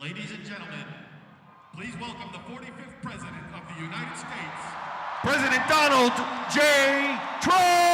Ladies and gentlemen, please welcome the 45th President of the United States, President Donald J. Trump!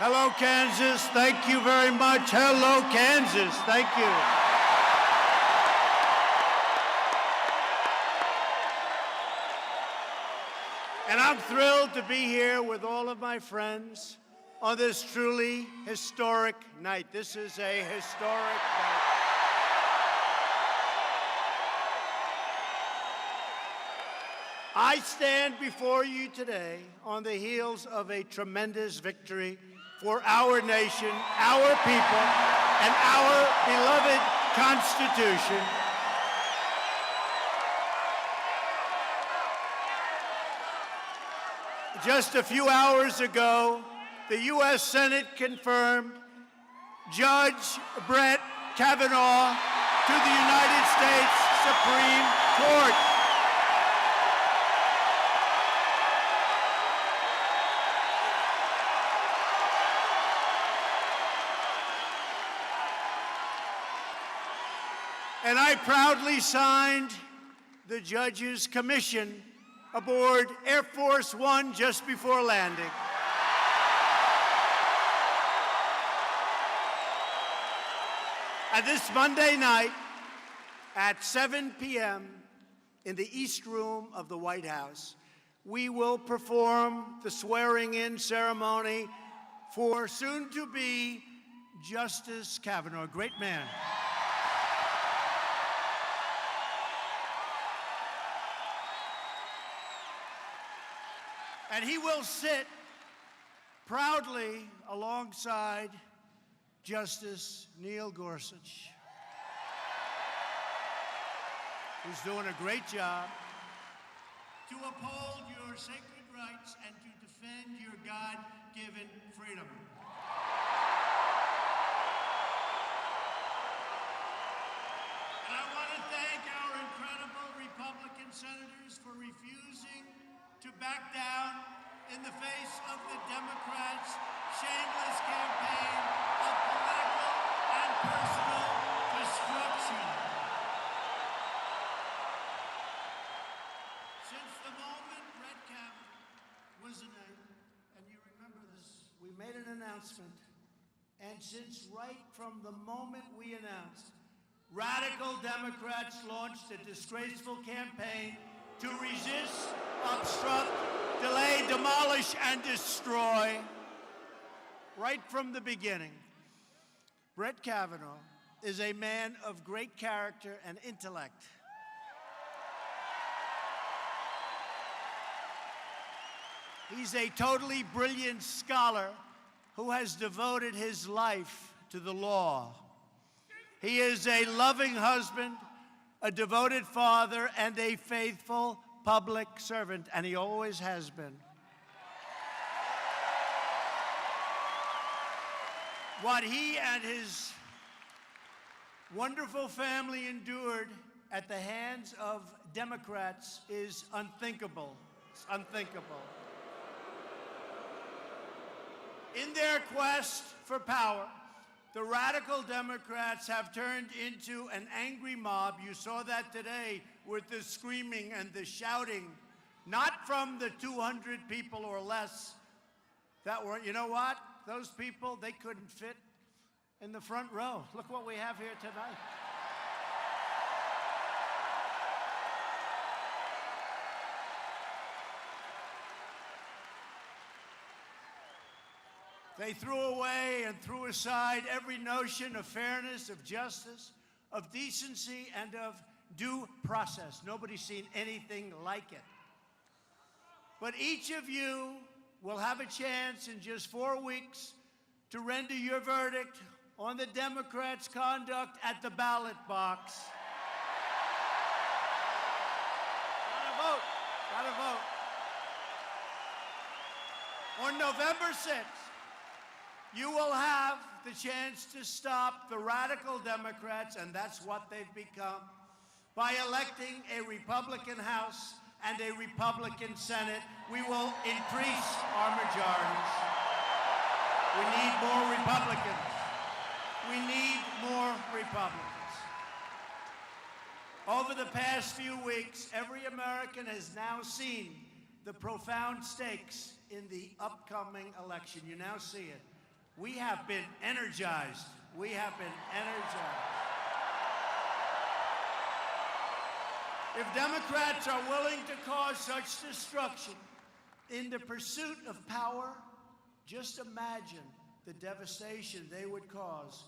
Hello, Kansas. Thank you very much. Hello, Kansas. Thank you. And I'm thrilled to be here with all of my friends on this truly historic night. This is a historic night. I stand before you today on the heels of a tremendous victory for our nation, our people, and our beloved Constitution. Just a few hours ago, the U.S. Senate confirmed Judge Brett Kavanaugh to the United States Supreme Court. And I proudly signed the judge's commission aboard Air Force One just before landing. And this Monday night at 7 p.m. in the East Room of the White House, we will perform the swearing-in ceremony for soon-to-be Justice Kavanaugh, a great man. And he will sit proudly alongside Justice Neil Gorsuch, who's doing a great job to uphold your sacred rights and to defend your God-given freedom. And I want to thank our incredible Republican senators for refusing to back down in the face of the Democrats' shameless campaign of political and personal destruction. Since the moment Brett Kavanaugh was named, and you remember this, we made an announcement, and since right from the moment we announced, radical Democrats launched a disgraceful campaign to resist, obstruct, delay, demolish, and destroy. Right from the beginning, Brett Kavanaugh is a man of great character and intellect. He's a totally brilliant scholar who has devoted his life to the law. He is a loving husband, a devoted father, and a faithful public servant, and he always has been. What he and his wonderful family endured at the hands of Democrats is unthinkable. It's unthinkable. In their quest for power, the radical Democrats have turned into an angry mob. You saw that today with the screaming and the shouting, not from the 200 people or less that were, you know what? Those people, they couldn't fit in the front row. Look what we have here tonight. They threw away and threw aside every notion of fairness, of justice, of decency, and of due process. Nobody's seen anything like it. But each of you will have a chance in just 4 weeks to render your verdict on the Democrats' conduct at the ballot box. Gotta vote. Gotta vote. On November 6th, you will have the chance to stop the radical Democrats, and that's what they've become, by electing a Republican House and a Republican Senate. We will increase our majorities. We need more Republicans. We need more Republicans. Over the past few weeks, every American has now seen the profound stakes in the upcoming election. You now see it. We have been energized. We have been energized. If Democrats are willing to cause such destruction in the pursuit of power, just imagine the devastation they would cause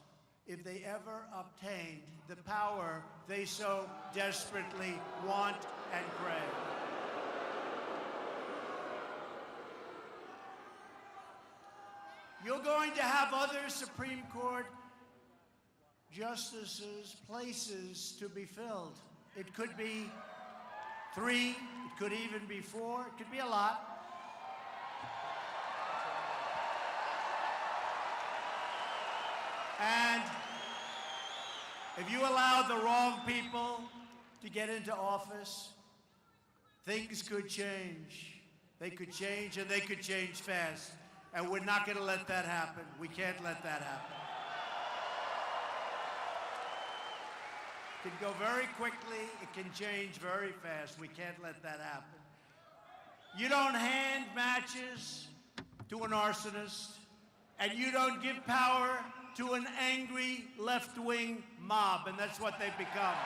if they ever obtained the power they so desperately want and crave. You're going to have other Supreme Court justices, places to be filled. It could be 3, it could even be 4, it could be a lot. And if you allow the wrong people to get into office, things could change. They could change, and they could change fast. And we're not going to let that happen. We can't let that happen. It can go very quickly. It can change very fast. We can't let that happen. You don't hand matches to an arsonist, and you don't give power to an angry left-wing mob, and that's what they've become.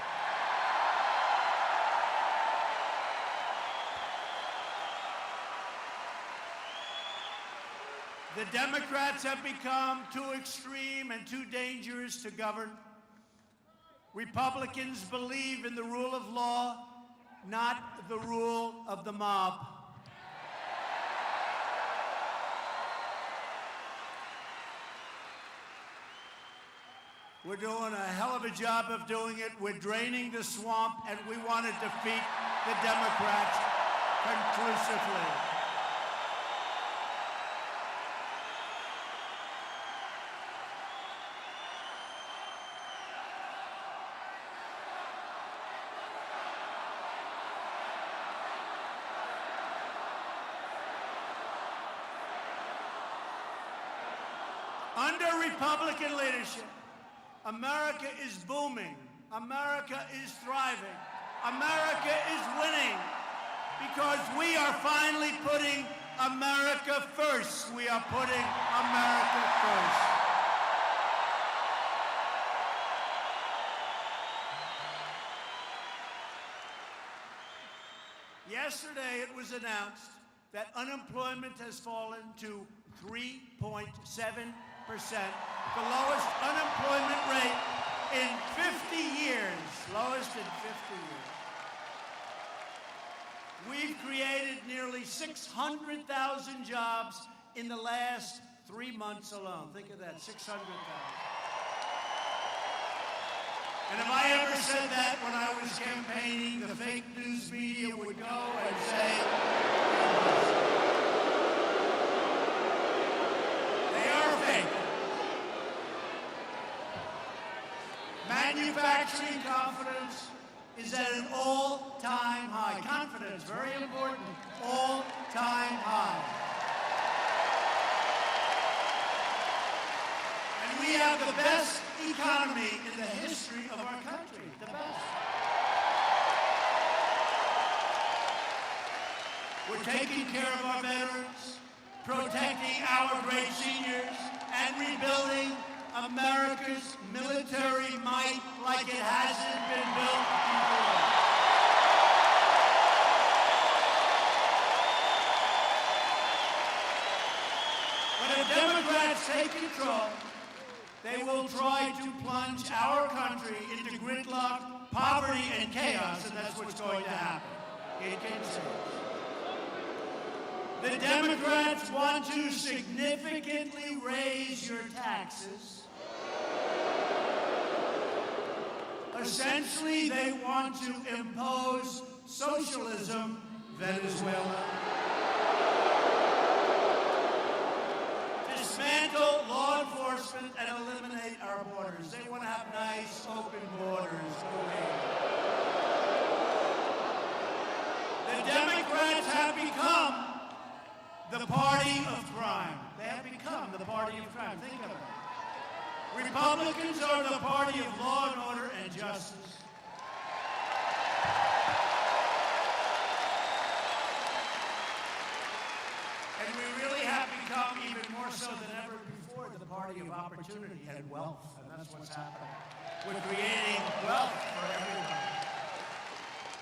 The Democrats have become too extreme and too dangerous to govern. Republicans believe in the rule of law, not the rule of the mob. We're doing a hell of a job of doing it. We're draining the swamp, and we want to defeat the Democrats conclusively. Under Republican leadership, America is booming. America is thriving. America is winning because we are finally putting America first. We are putting America first. Yesterday, it was announced that unemployment has fallen to 3.7%, the lowest unemployment rate in 50 years, lowest in 50 years. We've created nearly 600,000 jobs in the last 3 months alone. Think of that, 600,000. And if I ever said that when I was campaigning, the fake news media would go and say, they are fake. Manufacturing confidence is at an all-time high. Confidence, very important, all-time high. And we have the best economy in the history of our country, the best. We're taking care of our veterans, protecting our great seniors, and rebuilding America's military might like it hasn't been built before. But if Democrats take control, they will try to plunge our country into gridlock, poverty, and chaos, and that's what's going to happen. It can change. The Democrats want to significantly raise your taxes. Essentially, they want to impose socialism, Venezuela. Dismantle law enforcement and eliminate our borders. They want to have nice, open borders. The Democrats have become the party of crime. They have become the party of crime. Think of it. Republicans are the party of law and order and justice. And we really have become, even more so than ever before, the party party of opportunity and wealth, and that's what's happening. We're creating wealth for everybody.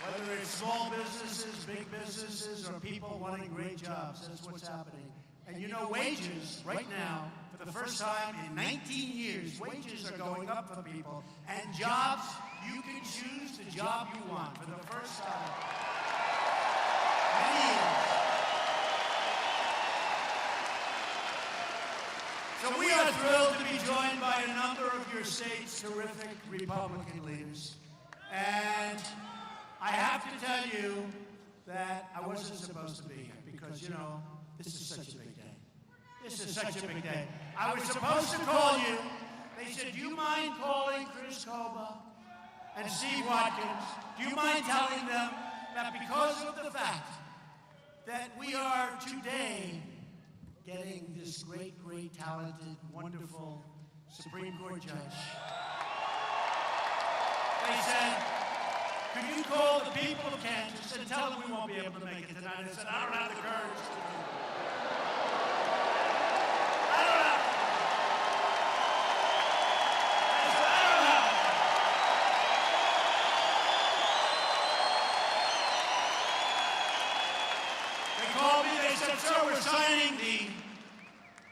Whether it's small businesses, big businesses, or people wanting great jobs, that's what's happening. And you know, wages, right now, for the first time in 19 years, wages are going up for people. And jobs, you can choose the job you want for the first time. Many years. So we are thrilled to be joined by a number of your state's terrific Republican leaders. And I have to tell you that I wasn't supposed to be here because, you know, this is such a big day. This is such a big day. I was supposed to call you. They said, do you mind calling Chris Koba and Steve Watkins? Do you mind telling them that because of the fact that we are today getting this great, talented, wonderful Supreme Court judge, they said, could you call the people of Kansas and tell them we won't be able to make it tonight? I said, I don't have the courage to do it. So we're signing the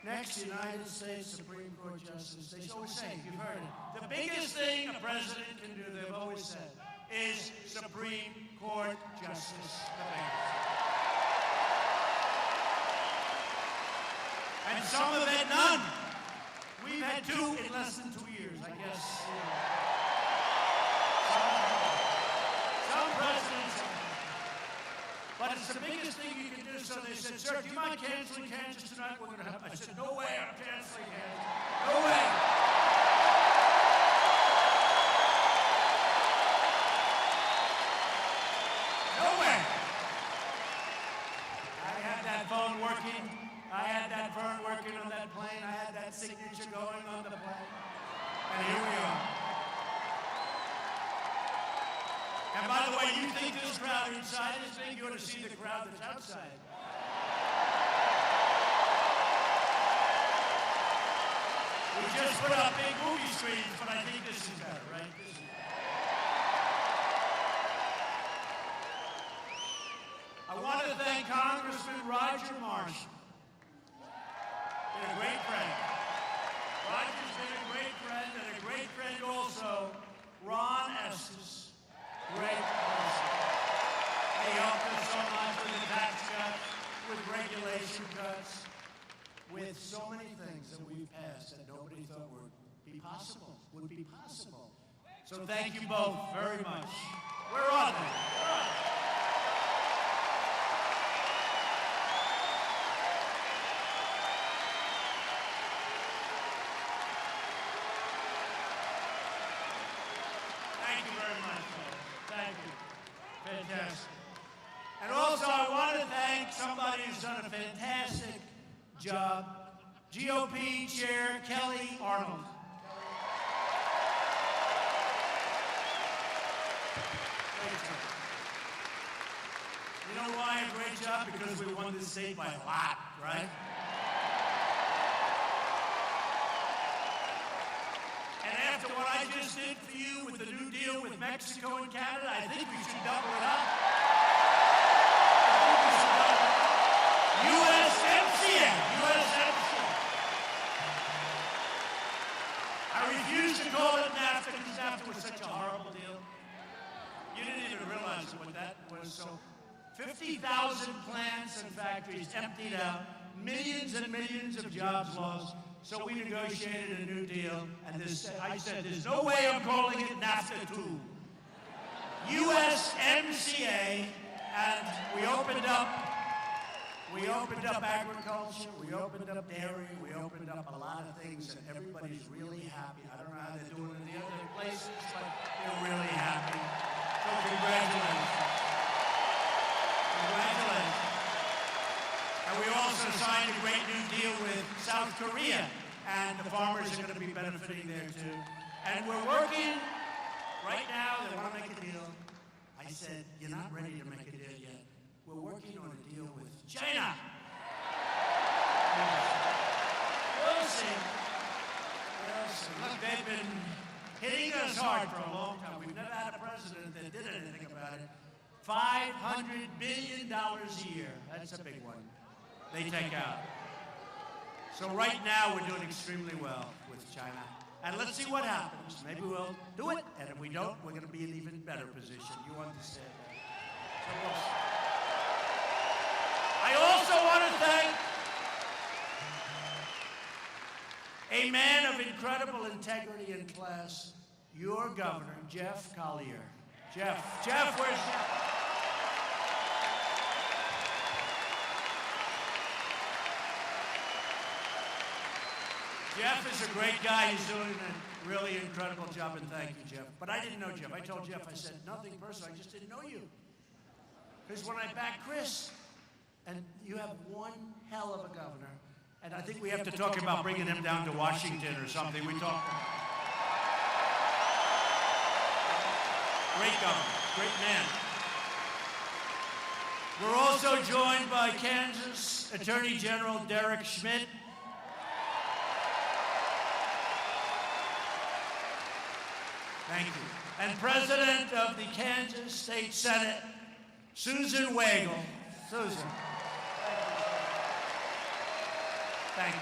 next United States Supreme Court Justice. They always say, you've heard it, the biggest thing a president can do, they've always said, is Supreme Court Justice debates. And some have had none. We've had 2 in less than 2 years, I guess. Some presidents have. But it's the biggest thing you can do. So they said, sir, do you mind canceling Kansas tonight? We're going to have. I said, no way, I'm canceling Kansas. No way. No way. I had that phone working. I had that phone working on that plane. I had that signature going on the plane. And here we are. And by the way, you think this crowd inside is big, you ought to see the crowd that's outside. We just put up big movie screens, but I think this is better, right? I want to thank Congressman Roger Marshall. Been a great friend. Roger's been a great friend, and a great friend also, Ron Estes. Great person. They helped us so much with the tax cuts, with regulation cuts, with so many things that we've passed that nobody thought would be possible. So thank you both very much. Where are they? Thank you very much. Thank you. Fantastic. And also, I want to thank somebody who's done a fantastic job, GOP Chair Kelly Arnold. Great job. You know why a great job? Because we won this state by a lot, right? And after what I just did for you with the New Deal with Mexico and Canada, I think we should double it up. USMCA. I refuse to call it NAFTA because NAFTA was such a horrible deal. You didn't even realize what that was. So 50,000 plants and factories emptied out, millions and millions of jobs lost. So we negotiated a new deal, and I said, there's no way I'm calling it NAFTA 2. USMCA, and we opened up agriculture, we opened up dairy, we opened up a lot of things, and everybody's really happy. I don't know how they're doing in the other places, but they're really happy. So congratulations. Congratulations. And we also signed a great new deal with South Korea, and the farmers are going to be benefiting there too. And we're working, right now, they want to make a deal. I said, you're not ready to make a deal yet. We're working on a deal with China. We'll see. Yes, and look, they've been hitting us hard for a long time. We've never had a president that did anything about it. $500 billion a year. That's a big one. They take out. So right now we're doing extremely well with China. And let's see what happens. Maybe we'll do it, and if we don't, we're going to be in an even better position. You understand that? So we'll see. I also want to thank a man of incredible integrity and class, your governor, Jeff Collier. Jeff, where's Jeff? Jeff is a great guy. He's doing a really incredible job, and thank you, Jeff. But I didn't know Jeff. I told Jeff, I said, nothing personal. I just didn't know you. Because when I backed Chris, and you have one hell of a governor, and I think we have to talk about bringing him down to Washington or something. We talked about great governor, great man. We're also joined by Kansas Attorney General Derek Schmidt. Thank you. And President of the Kansas State Senate, Susan Wagle. Susan. Thank you.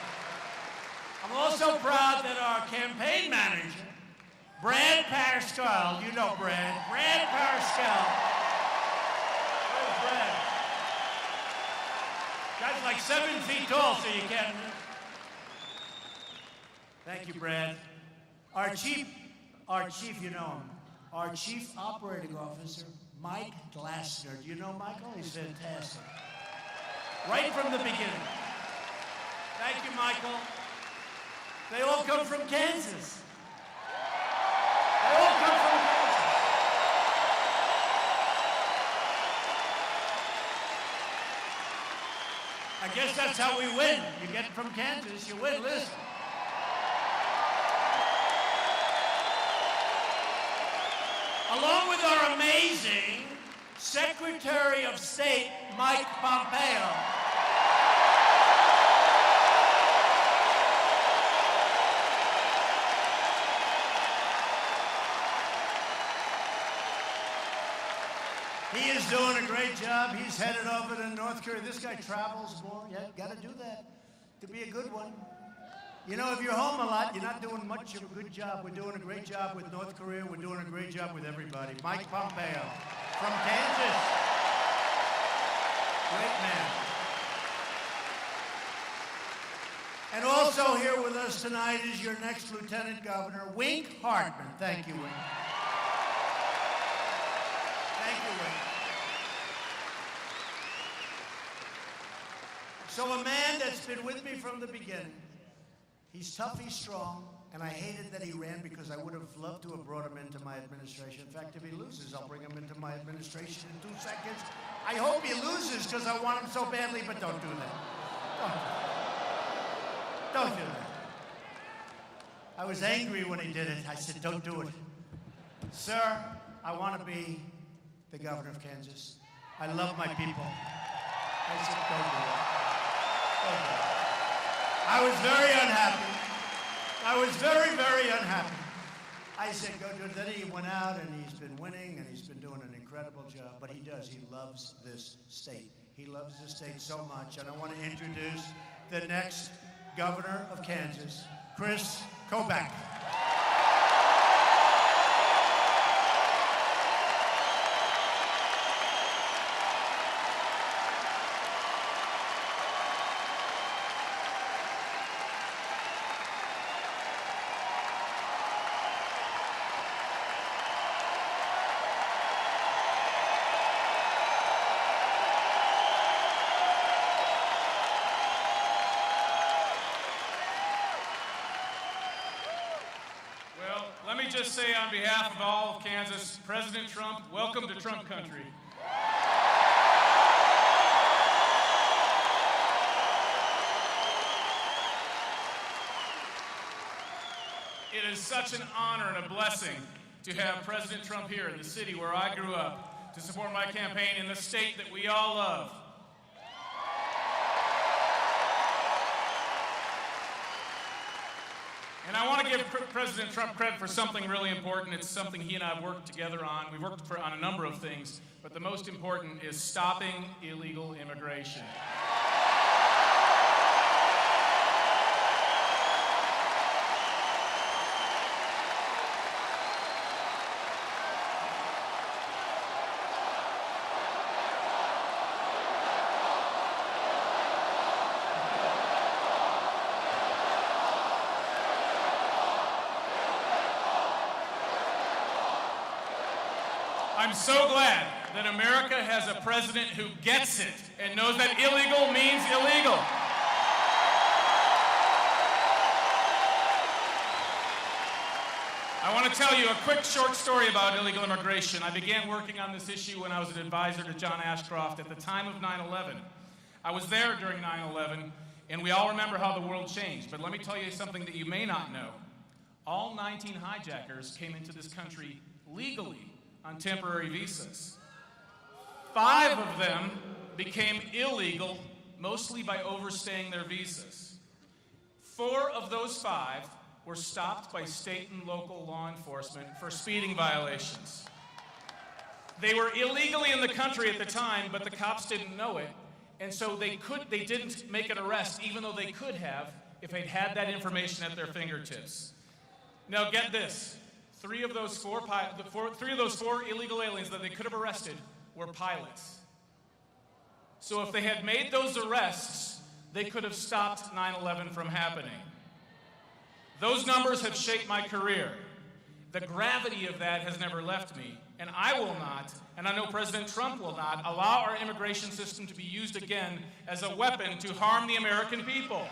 I'm also proud that our campaign manager, Brad Pascal, you know Brad Pascal. Where's Brad? Guy's like 7 feet tall, so you can't. Thank you, Brad. Our chief, you know him. Our Chief Operating Officer, Mike Glassner. Do you know Michael? He's fantastic. Right from the beginning. Thank you, Michael. They all come from Kansas. They all come from Kansas. I guess that's how we win. You get from Kansas, you win. Listen. Along with our amazing Secretary of State, Mike Pompeo. He is doing a great job. He's headed over to North Korea. This guy travels more. Yeah, got to do that to be a good one. You know, if you're home a lot, you're not doing much of a good job. We're doing a great job with North Korea. We're doing a great job with everybody. Mike Pompeo from Kansas. Great man. And also here with us tonight is your next Lieutenant Governor, Wink Hartman. Thank you, Wink. Thank you, Wink. So a man that's been with me from the beginning. He's tough, he's strong, and I hated that he ran because I would have loved to have brought him into my administration. In fact, if he loses, I'll bring him into my administration in 2 seconds. I hope he loses because I want him so badly, but don't do that. Don't do that. I was angry when he did it. I said, don't do it. Sir, I want to be the governor of Kansas. I love my people. I said, don't do it. Don't do it. I was very unhappy. I was very, very unhappy. I said, go do it. Then he went out and he's been winning and he's been doing an incredible job. But he does. He loves this state. He loves this state so much. And I want to introduce the next governor of Kansas, Chris Kobach. Just say on behalf of all of Kansas, President Trump, welcome to Trump country. It is such an honor and a blessing to have President Trump here in the city where I grew up to support my campaign in the state that we all love. And I want to give President Trump credit for something really important. It's something he and I have worked together on. We've worked on a number of things, but the most important is stopping illegal immigration. I'm so glad that America has a president who gets it and knows that illegal means illegal. I want to tell you a quick short story about illegal immigration. I began working on this issue when I was an advisor to John Ashcroft at the time of 9/11. I was there during 9/11, and we all remember how the world changed. But let me tell you something that you may not know. All 19 hijackers came into this country legally on temporary visas. 5 of them became illegal, mostly by overstaying their visas. 4 of those 5 were stopped by state and local law enforcement for speeding violations. They were illegally in the country at the time, but the cops didn't know it, and so they didn't make an arrest, even though they could have if they'd had that information at their fingertips. Now get this. 3 of those 4 illegal aliens that they could have arrested were pilots. So if they had made those arrests, they could have stopped 9/11 from happening. Those numbers have shaped my career. The gravity of that has never left me, and I will not, and I know President Trump will not, allow our immigration system to be used again as a weapon to harm the American people.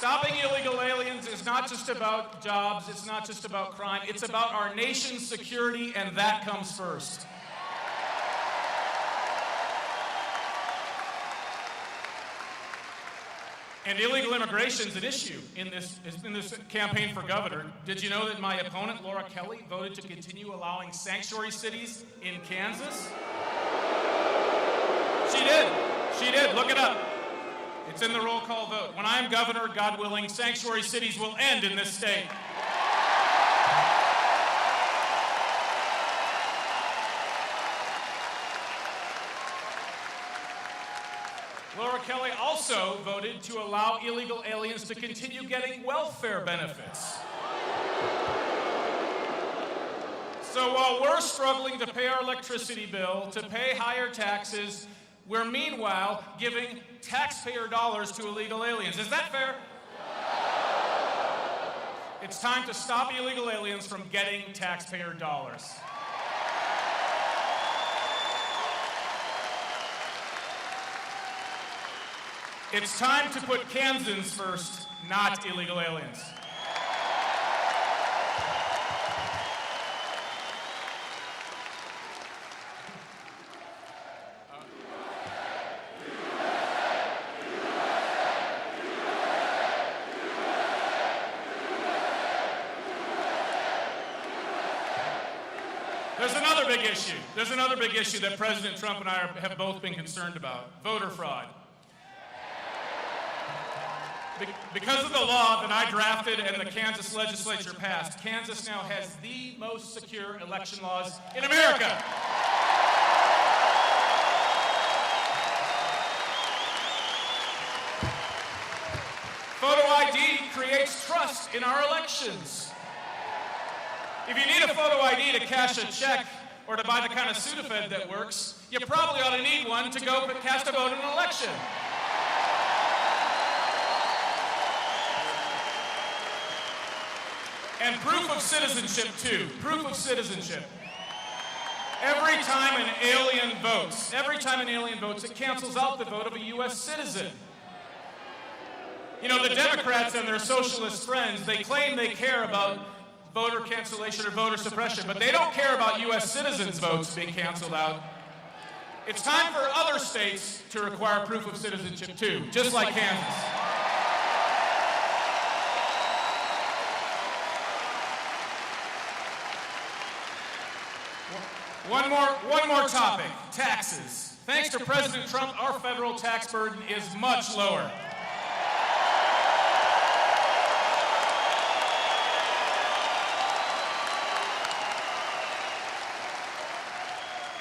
Stopping illegal aliens is not just about jobs, it's not just about crime, it's about our nation's security, and that comes first. And illegal immigration is an issue in this campaign for governor. Did you know that my opponent, Laura Kelly, voted to continue allowing sanctuary cities in Kansas? She did, look it up. It's in the roll call vote. When I'm governor, God willing, sanctuary cities will end in this state. Laura Kelly also voted to allow illegal aliens to continue getting welfare benefits. So while we're struggling to pay our electricity bill, to pay higher taxes, we're meanwhile giving taxpayer dollars to illegal aliens. Is that fair? It's time to stop illegal aliens from getting taxpayer dollars. It's time to put Kansans first, not illegal aliens. There's another big issue that President Trump and I have both been concerned about: voter fraud. Because of the law that I drafted and the Kansas legislature passed, Kansas now has the most secure election laws in America. Photo ID creates trust in our elections. If you need a photo ID to cash a check or to buy the kind of Sudafed that works, you probably ought to need one to go cast a vote in an election. And proof of citizenship, too. Proof of citizenship. Every time an alien votes, it cancels out the vote of a U.S. citizen. You know, the Democrats and their socialist friends, they claim they care about voter cancellation or voter suppression, but they don't care about U.S. citizens' votes being canceled out. It's time for other states to require proof of citizenship, too, just like Kansas. One more topic, taxes. Thanks to President Trump, our federal tax burden is much lower.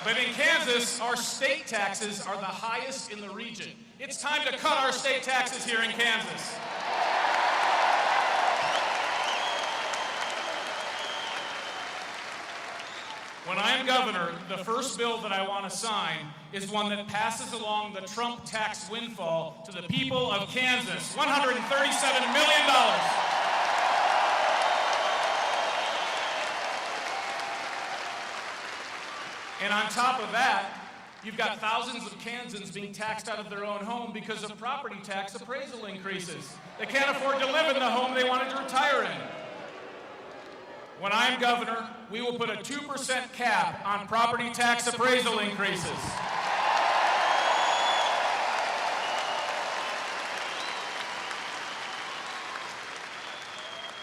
But in Kansas, our state taxes are the highest in the region. It's time to cut our state taxes here in Kansas. When I am governor, the first bill that I want to sign is one that passes along the Trump tax windfall to the people of Kansas, $137 million. And on top of that, you've got thousands of Kansans being taxed out of their own home because of property tax appraisal increases. They can't afford to live in the home they wanted to retire in. When I'm governor, we will put a 2% cap on property tax appraisal increases.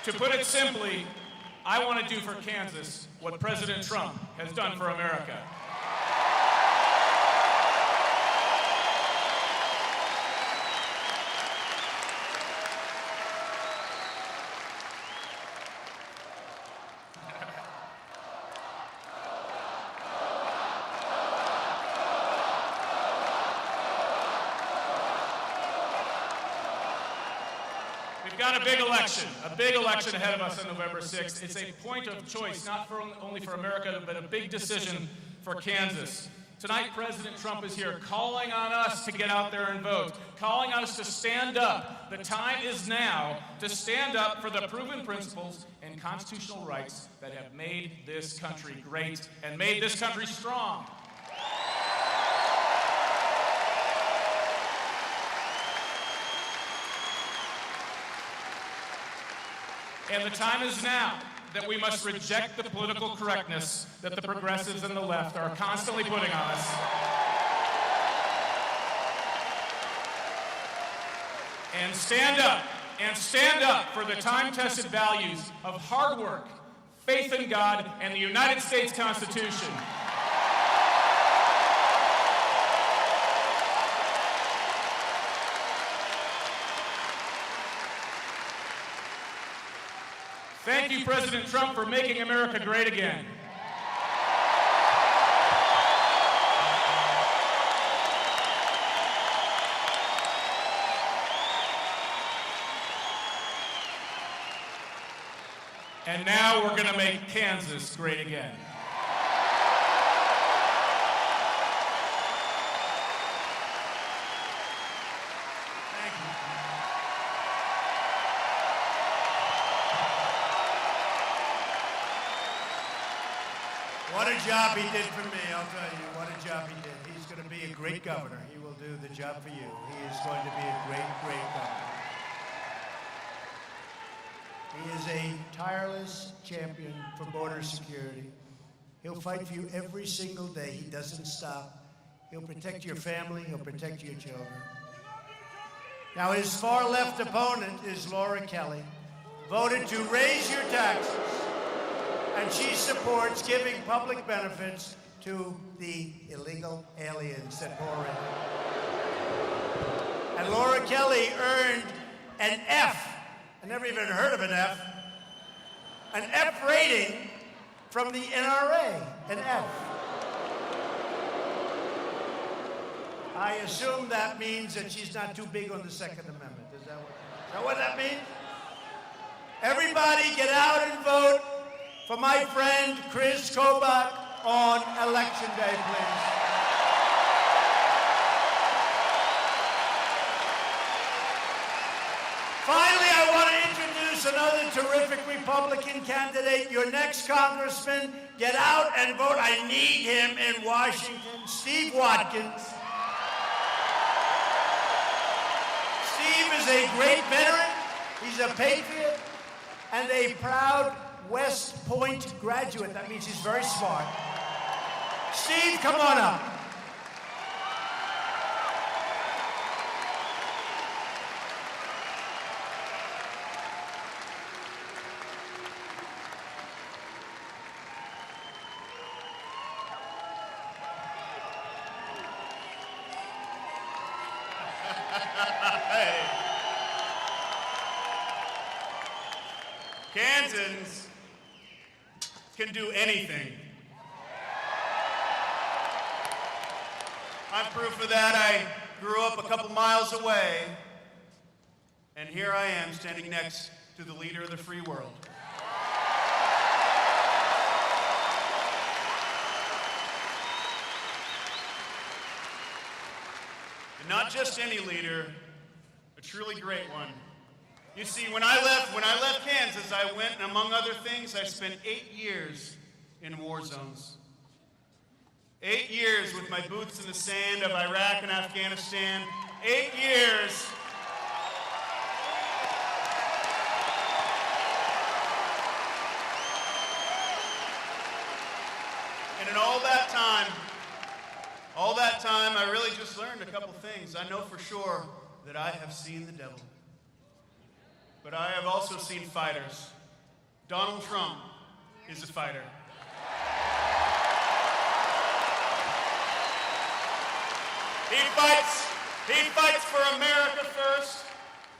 To put it simply, I want to do for Kansas what President Trump has done for America. We've got a big election ahead of us on November 6th. It's a point of choice, not only for America, but a big decision for Kansas. Tonight, President Trump is here calling on us to get out there and vote, calling on us to stand up. The time is now to stand up for the proven principles and constitutional rights that have made this country great and made this country strong. And the time is now that we must reject the political correctness that the progressives and the left are constantly putting on us. And stand up for the time-tested values of hard work, faith in God, and the United States Constitution. Thank you, President Trump, for making America great again. And now we're going to make Kansas great again. What a job he did for me, I'll tell you, what a job he did. He's going to be a great governor. He will do the job for you. He is going to be a great, great governor. He is a tireless champion for border security. He'll fight for you every single day. He doesn't stop. He'll protect your family. He'll protect your children. Now, his far-left opponent is Laura Kelly, voted to raise your taxes. And she supports giving public benefits to the illegal aliens that pour in. And Laura Kelly earned an F. I never even heard of an F. An F rating from the NRA, an F. I assume that means that she's not too big on the Second Amendment. Is that what that means? Everybody get out and vote for my friend Chris Kobach on Election Day, please. Finally, I want to introduce another terrific Republican candidate, your next congressman. Get out and vote. I need him in Washington, Steve Watkins. Steve is a great veteran. He's a patriot and a proud West Point graduate. That means he's very smart. Steve, come on up. Kansans can do anything. I'm proof of that. I grew up a couple miles away, and here I am standing next to the leader of the free world. And not just any leader, a truly great one. You see, when I left Kansas, I went, and among other things, I spent 8 years in war zones. 8 years with my boots in the sand of Iraq and Afghanistan. 8 years. And in all that time, I really just learned a couple things. I know for sure that I have seen the devil. But I have also seen fighters. Donald Trump is a fighter. He fights for America first.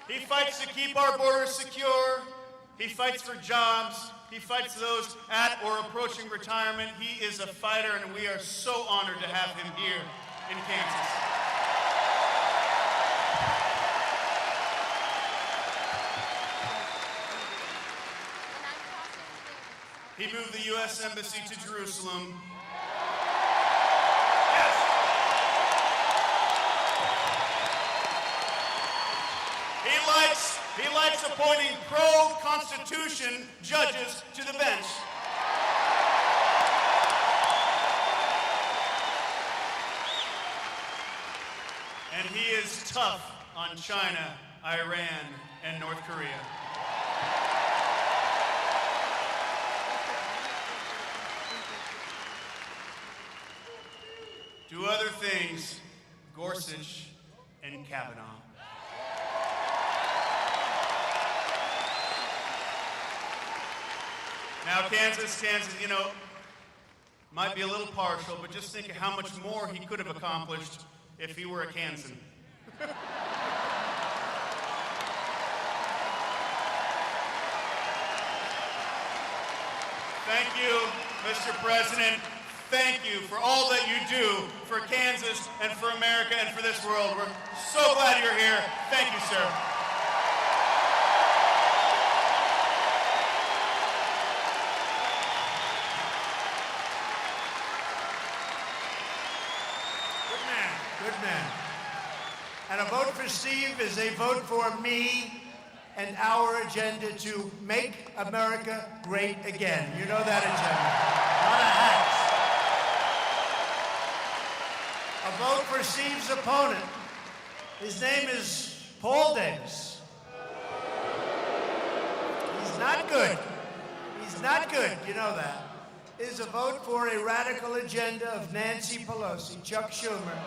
He fights to keep our borders secure. He fights for jobs. He fights those at or approaching retirement. He is a fighter, and we are so honored to have him here in Kansas. He moved the U.S. Embassy to Jerusalem. Yes. He likes appointing pro-Constitution judges to the bench. And he is tough on China, Iran, and North Korea. Two other things, Gorsuch and Kavanaugh. Now, Kansas, you know, might be a little partial, but just think of how much more he could have accomplished if he were a Kansan. Thank you, Mr. President. Thank you for all that you do for Kansas and for America and for this world. We're so glad you're here. Thank you, sir. Good man. And a vote for Steve is a vote for me and our agenda to make America great again. You know that agenda. Not a hacks. A vote for Steve's opponent. His name is Paul Davis. He's not good. He's not good. You know that. Is a vote for a radical agenda of Nancy Pelosi, Chuck Schumer,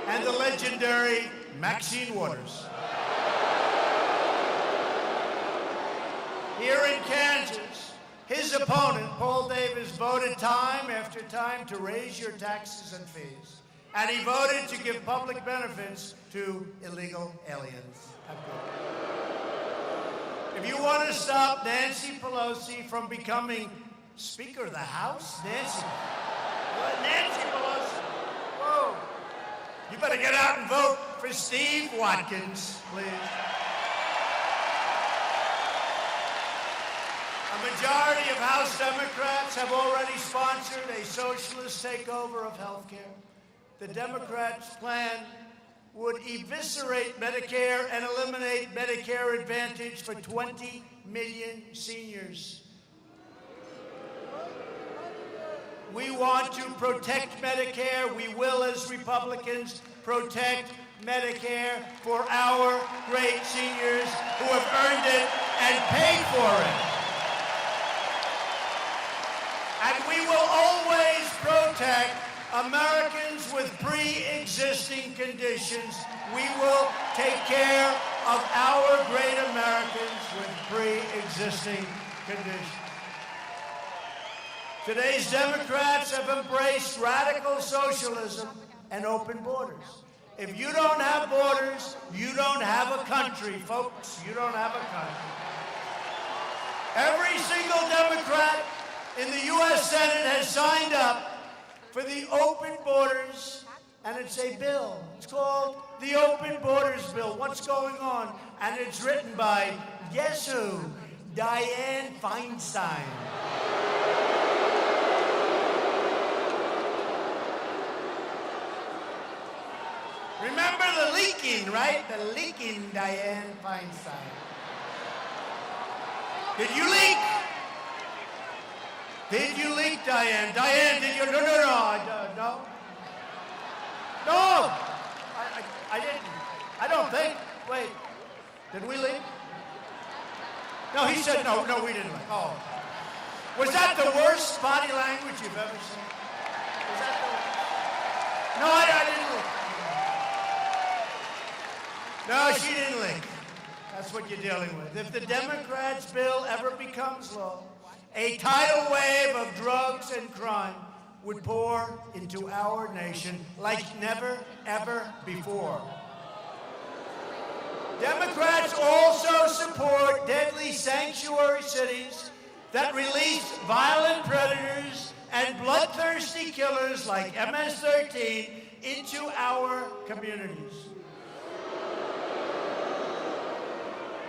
and the legendary Maxine Waters. Here in Kansas, his opponent, Paul Davis, voted time after time to raise your taxes and fees. And he voted to give public benefits to illegal aliens. If you want to stop Nancy Pelosi from becoming Speaker of the House, Nancy Pelosi, whoa. You better get out and vote for Steve Watkins, please. A majority of House Democrats have already sponsored a socialist takeover of health care. The Democrats' plan would eviscerate Medicare and eliminate Medicare Advantage for 20 million seniors. We want to protect Medicare. We will, as Republicans, protect Medicare for our great seniors who have earned it and paid for it. And we will always protect Americans with pre-existing conditions. We will take care of our great Americans with pre-existing conditions. Today's Democrats have embraced radical socialism and open borders. If you don't have borders, you don't have a country, folks. You don't have a country. Every single Democrat in the U.S. Senate has signed up for the open borders, and it's a bill. It's called the Open Borders Bill. What's going on? And it's written by, guess who? Dianne Feinstein. Remember the leaking, right? The leaking Dianne Feinstein. Did you leak? Did you leak, Dianne? Dianne, did you? No. No, I didn't. I don't think. Wait, did we leak? No, he said no, we didn't leak. Oh. Was that the worst body language you've ever seen? Was that the worst? No, I didn't leak. No, she didn't leak. That's what you're dealing with. If the Democrats' bill ever becomes law, a tidal wave of drugs and crime would pour into our nation like never, ever before. Democrats also support deadly sanctuary cities that release violent predators and bloodthirsty killers like MS-13 into our communities.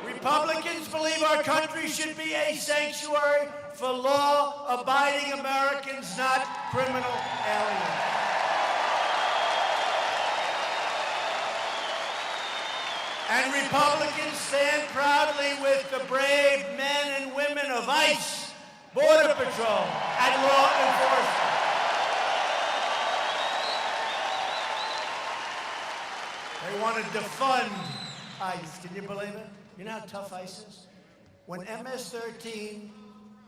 Republicans believe our country should be a sanctuary for law-abiding Americans, not criminal aliens. And Republicans stand proudly with the brave men and women of ICE, Border Patrol, and law enforcement. They want to defund ICE. Can you believe it? You know how tough ICE is? When MS-13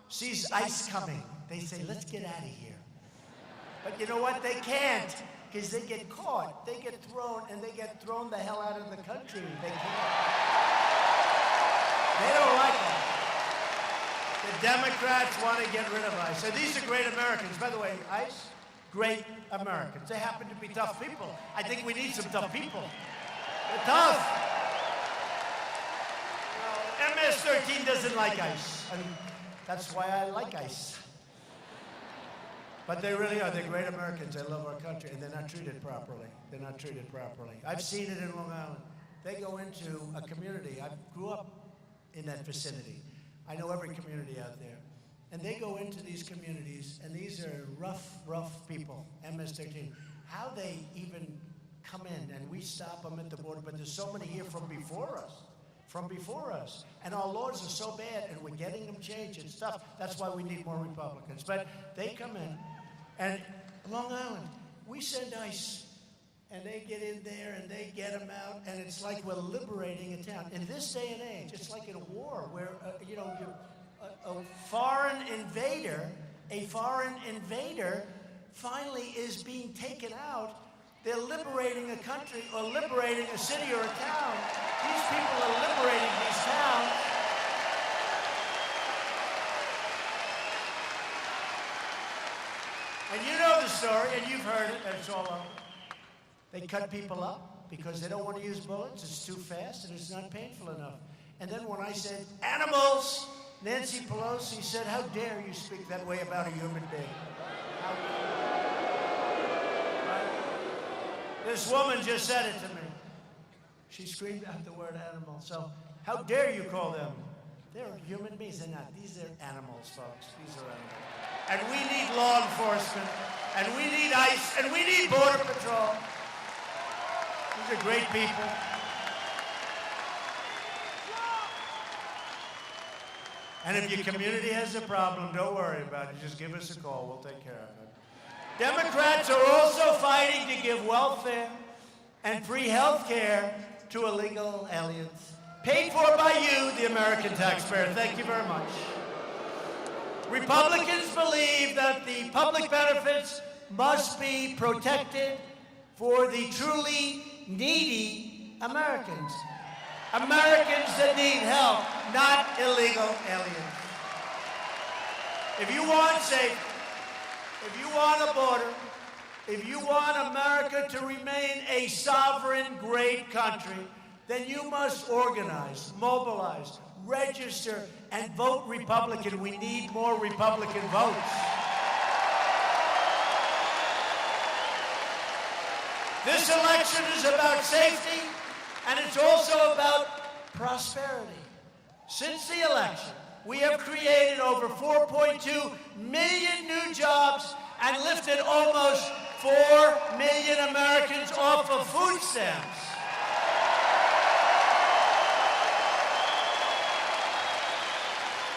sees ICE coming, they say, let's get out of here. But you know what? They can't, because they get caught. They get thrown, and they get thrown the hell out of the country. They can't. They don't like it. The Democrats want to get rid of ICE. So these are great Americans. By the way, ICE, great Americans. They happen to be tough people. I think we need some tough people. They're tough. MS-13 doesn't like ICE, and that's why I like ICE. But they really are. They're great Americans. They love our country, and they're not treated properly. They're not treated properly. I've seen it in Long Island. They go into a community. I grew up in that vicinity. I know every community out there. And they go into these communities, and these are rough people, MS-13. How they even come in, and we stop them at the border, but there's so many here from before us. And our laws are so bad, and we're getting them changed and stuff. That's why we need more Republicans. But they come in, and Long Island, we send ICE, and they get in there, and they get them out, and it's like we're liberating a town. In this day and age, it's like in a war where, a foreign invader finally is being taken out. They're liberating a country or liberating a city or a town. These people are liberating these towns. And you know the story, and you've heard it, and it's all over. They cut people up because they don't want to use bullets. It's too fast, and it's not painful enough. And then when I said, animals, Nancy Pelosi said, how dare you speak that way about a human being? How dare you? This woman just said it to me. She screamed out the word animal. So, how dare you call them? They're human beings. They're not. These are animals, folks. These are animals. And we need law enforcement. And we need ICE. And we need Border Patrol. These are great people. And if your community has a problem, don't worry about it. Just give us a call. We'll take care of it. Democrats are also fighting to give welfare and free health care to illegal aliens, paid for by you, the American taxpayer. Thank you very much. Republicans believe that the public benefits must be protected for the truly needy Americans. Americans that need help, not illegal aliens. If you want a border, if you want America to remain a sovereign, great country, then you must organize, mobilize, register, and vote Republican. We need more Republican votes. This election is about safety, and it's also about prosperity. Since the election, we have created over 4.2 million new jobs and lifted almost 4 million Americans off of food stamps.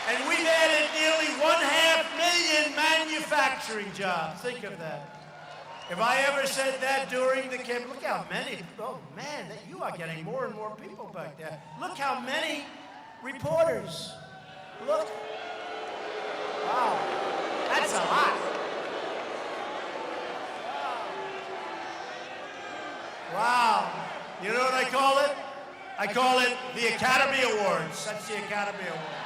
And we've added nearly 1/2 million manufacturing jobs. Think of that. If I ever said that during the campaign, look how many, oh man, you are getting more and more people back there. Look how many reporters. Look. Wow, that's a lot. Wow. You know what I call it? I call it the Academy Awards. That's the Academy Award.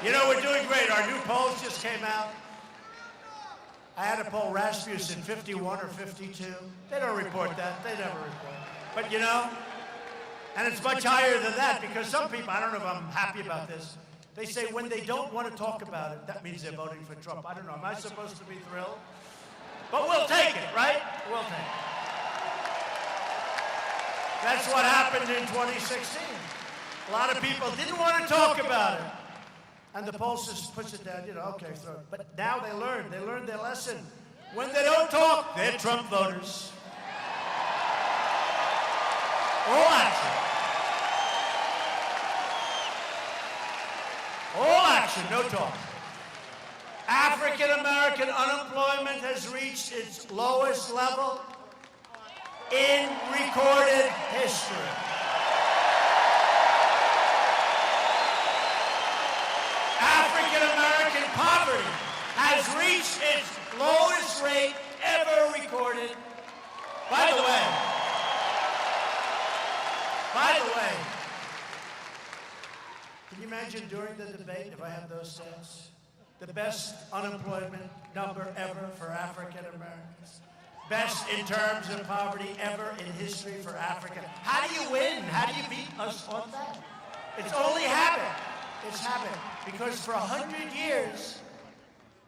You know, we're doing great. Our new polls just came out. I had to poll Rasmussen 51 or 52. They don't report that. They never report. But you know, and it's much higher than that because some people, I don't know if I'm happy about this, they say when they don't want to talk about it, that means they're voting for Trump. I don't know. Am I supposed to be thrilled? But we'll take it, right? We'll take it. That's what happened in 2016. A lot of people didn't want to talk about it. And the poll just puts it down, you know, okay, throw it. But now they learned their lesson. When they don't talk, they're Trump voters. All action. All action, no talk. African American unemployment has reached its lowest level in recorded history. African American poverty has reached its lowest rate ever recorded. By the way, can you imagine during the debate, if I have those stats, the best unemployment number ever for African Americans, best in terms of poverty ever in history for Africa. How do you win? How do you beat us on that? It's only habit. It's habit. Because for 100 years,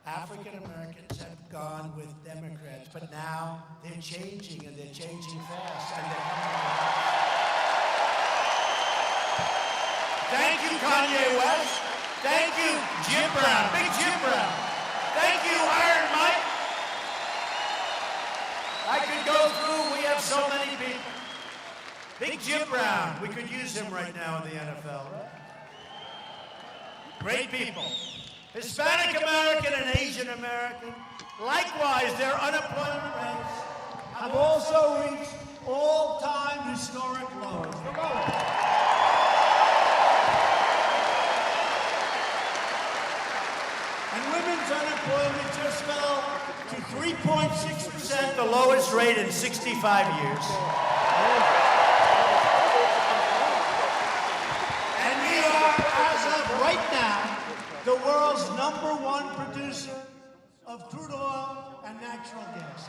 African Americans have gone with Democrats, but now they're changing, and they're changing fast, and they're coming back. Thank you, Kanye West. Thank you, Jim Brown, Big Jim Brown. Thank you, Iron Mike. I could go through, we have so many people. Big Jim Brown, we could use him right now in the NFL, right? Great people. Hispanic American and Asian American, likewise, their unemployment rates have also reached all-time historic lows. And women's unemployment just fell to 3.6%, the lowest rate in 65 years. And we are, as of right now, the world's #1 producer of crude oil and natural gas.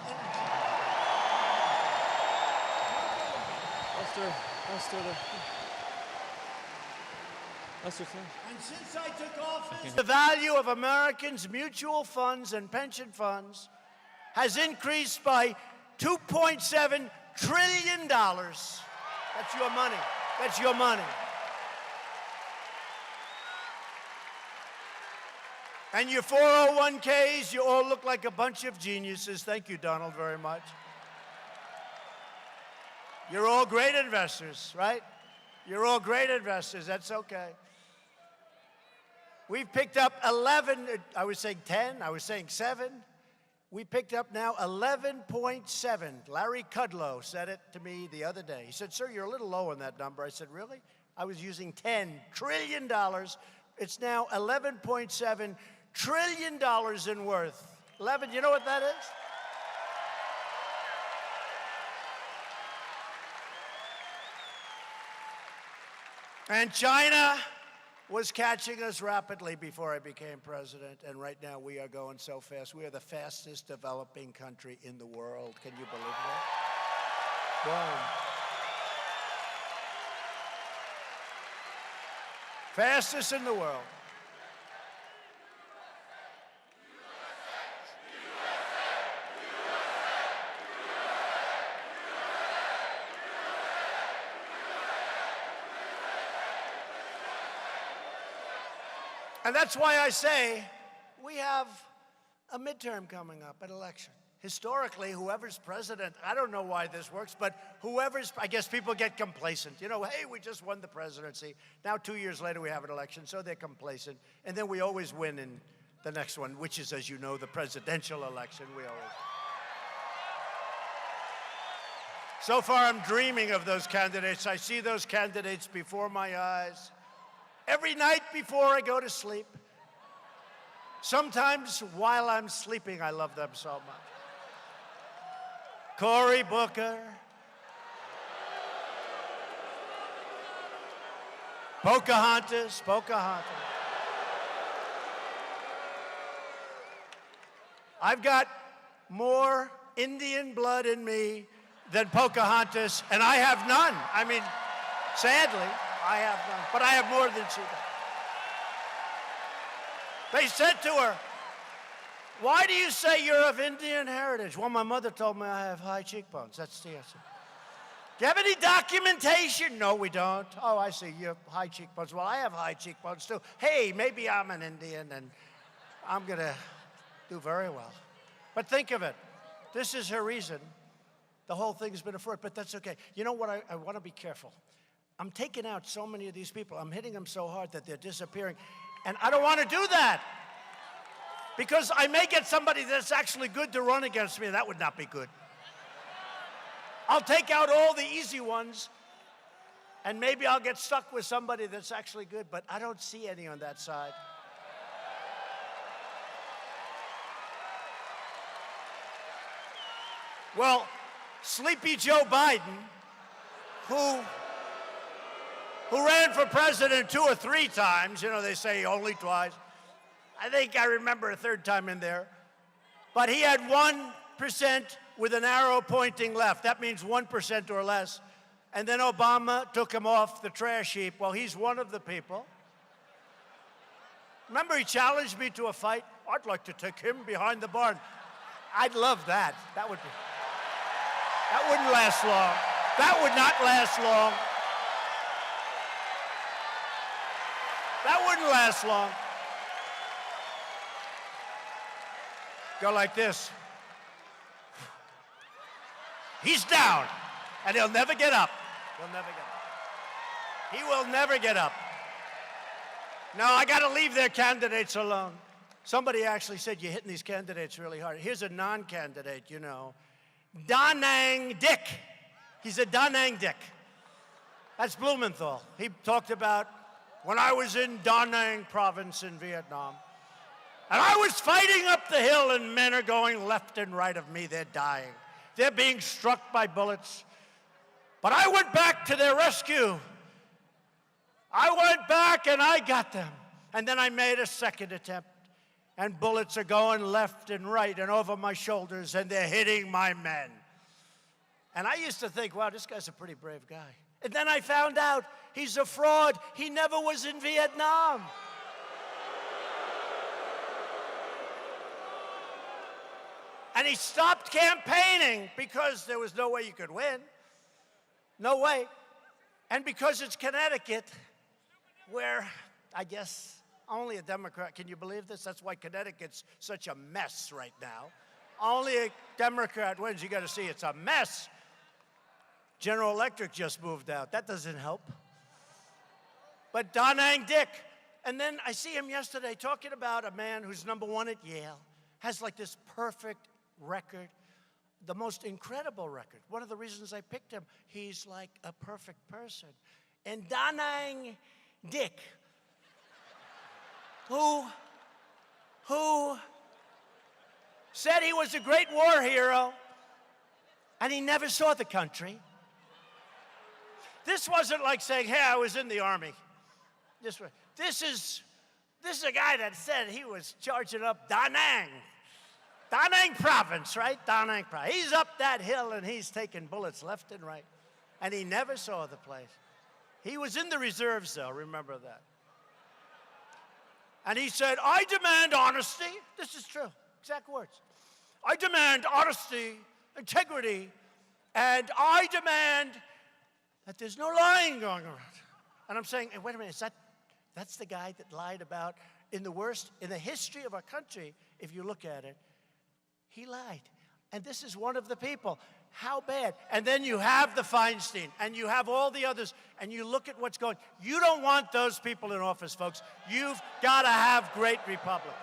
And since I took office, the value of Americans' mutual funds and pension funds has increased by $2.7 trillion. That's your money. That's your money. And your 401ks, you all look like a bunch of geniuses. Thank you, Donald, very much. You're all great investors, right? You're all great investors. That's okay. We've picked up 11, I was saying 10, I was saying 7. We picked up now 11.7. Larry Kudlow said it to me the other day. He said, sir, you're a little low on that number. I said, really? I was using $10 trillion. It's now $11.7 trillion in worth. 11, you know what that is? And China was catching us rapidly before I became president, and right now we are going so fast. We are the fastest developing country in the world. Can you believe that? Wow. Fastest in the world. And that's why I say we have a midterm coming up, an election. Historically, whoever's president, I don't know why this works, but I guess people get complacent. You know, hey, we just won the presidency. Now 2 years later, we have an election, so they're complacent. And then we always win in the next one, which is, as you know, the presidential election. We always. So far, I'm dreaming of those candidates. I see those candidates before my eyes. Every night before I go to sleep. Sometimes while I'm sleeping, I love them so much. Cory Booker. Pocahontas. I've got more Indian blood in me than Pocahontas, and I have none. I mean, sadly. I have none, but I have more than she does. They said to her, why do you say you're of Indian heritage? Well, my mother told me I have high cheekbones. That's the answer. Do you have any documentation? No, we don't. Oh, I see, you have high cheekbones. Well, I have high cheekbones too. Hey, maybe I'm an Indian and I'm going to do very well. But think of it. This is her reason. The whole thing has been a fraud, but that's okay. You know what? I want to be careful. I'm taking out so many of these people. I'm hitting them so hard that they're disappearing. And I don't want to do that. Because I may get somebody that's actually good to run against me, and that would not be good. I'll take out all the easy ones, and maybe I'll get stuck with somebody that's actually good, but I don't see any on that side. Well, Sleepy Joe Biden, who ran for president 2 or 3 times. You know, they say only twice. I think I remember a third time in there. But he had 1% with an arrow pointing left. That means 1% or less. And then Obama took him off the trash heap. Well, he's one of the people. Remember, he challenged me to a fight? I'd like to take him behind the barn. I'd love that. That wouldn't last long. That would not last long. That wouldn't last long. Go like this. He's down, and he'll never get up. He'll never get up. He will never get up. No, I got to leave their candidates alone. Somebody actually said you're hitting these candidates really hard. Here's a non-candidate, you know. Da Nang Dick. He's a Da Nang Dick. That's Blumenthal. He talked about when I was in Da Nang province in Vietnam. And I was fighting up the hill, and men are going left and right of me. They're dying. They're being struck by bullets. But I went back to their rescue. I went back and I got them. And then I made a second attempt. And bullets are going left and right and over my shoulders, and they're hitting my men. And I used to think, wow, this guy's a pretty brave guy. And then I found out he's a fraud. He never was in Vietnam. And he stopped campaigning because there was no way you could win. No way. And because it's Connecticut, where I guess only a Democrat, can you believe this? That's why Connecticut's such a mess right now. Only a Democrat wins. You got to see it's a mess. General Electric just moved out. That doesn't help. But Da Nang Dick. And then I see him yesterday talking about a man who's #1 at Yale, has like this perfect record, the most incredible record. One of the reasons I picked him, he's like a perfect person. And Da Nang Dick, who said he was a great war hero, and he never saw the country. This wasn't like saying, hey, I was in the Army. This is a guy that said he was charging up Da Nang province, right? Da Nang province. He's up that hill and he's taking bullets left and right. And he never saw the place. He was in the reserves, though, remember that. And he said, I demand honesty. This is true, exact words. I demand honesty, integrity, and I demand that there's no lying going around. And I'm saying, hey, wait a minute, that's the guy that lied about in the history of our country, if you look at it, he lied. And this is one of the people. How bad? And then you have the Feinstein, and you have all the others, and you look at what's going. You don't want those people in office, folks. You've got to have great Republicans.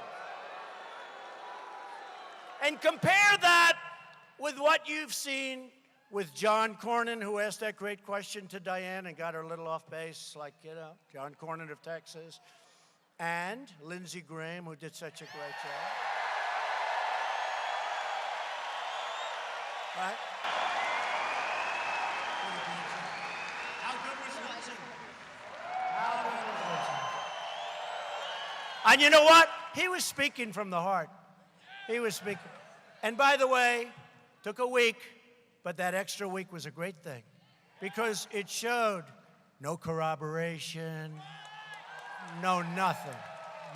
And compare that with what you've seen with John Cornyn, who asked that great question to Diane and got her a little off base, like, you know, John Cornyn of Texas, and Lindsey Graham, who did such a great job. Right? How good was Lindsey? How good was Lindsey? And you know what? He was speaking from the heart. He was speaking. And by the way, took a week, but that extra week was a great thing because it showed no corroboration, no nothing.